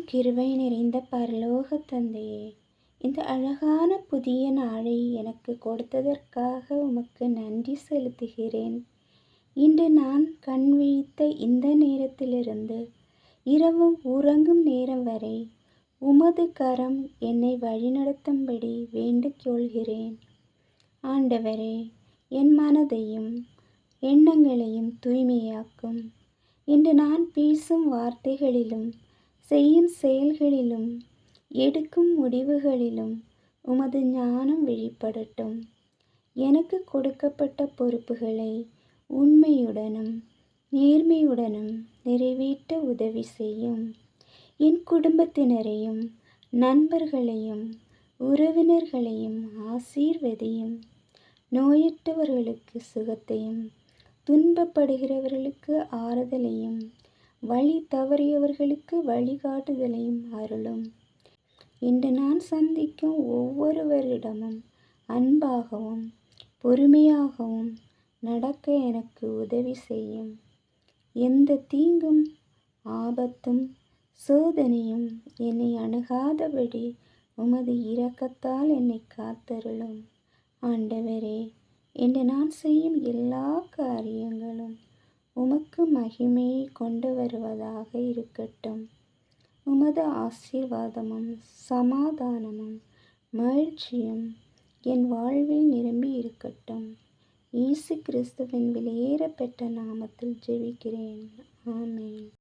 கிருபை நிறைந்த பரலோக தந்தையே, இந்த அழகான புதிய நாளை எனக்கு கொடுத்ததற்காக உமக்கு நன்றி செலுத்துகிறேன். இன்று நான் கண் விழித்த இந்த நேரத்திலிருந்து இரவு உறங்கும் நேரம் வரை உமது கரம் என்னை வழிநடத்தும்படி வேண்டிக்கொள்கிறேன். ஆண்டவரே, என் மனதையும் எண்ணங்களையும் தூய்மையாக்கும். இன்று நான் பேசும் வார்த்தைகளிலும் செய்யும் செயல்களிலும் எடுக்கும் முடிவுகளிலும் உமது ஞானம் வெளிப்படட்டும். எனக்கு கொடுக்கப்பட்ட பொறுப்புகளை உண்மையுடனும் நேர்மையுடனும் நிறைவேற்ற உதவி செய்யும். என் குடும்பத்தினரையும் நண்பர்களையும் உறவினர்களையும் ஆசீர்வதியும். நோயற்றவர்களுக்கு சுகத்தையும் துன்பப்படுகிறவர்களுக்கு ஆறுதலையும் வழி தவறியவர்களுக்கு வழிகாட்டுதலையும் அருளும். இன்று நான் சந்திக்கும் ஒவ்வொருவரிடமும் அன்பாகவும் பொறுமையாகவும் நடக்க எனக்கு உதவி செய்யும். எந்த தீங்கும் ஆபத்தும் சோதனையும் என்னை அணுகாதபடி உமது இரக்கத்தால் என்னை காத்தருளும். ஆண்டவரே, இன்று நான் செய்யும் எல்லா காரியங்களும் உமக்கு மகிமையை கொண்டு வருவதாக இருக்கட்டும். உமது ஆசீர்வாதமும் சமாதானமும் மகிழ்ச்சியும் என் வாழ்வில் நிரம்பி இருக்கட்டும். இயேசு கிறிஸ்துவின் விலையேறப்பெற்ற நாமத்தில் ஜெபிக்கிறேன். ஆமென்.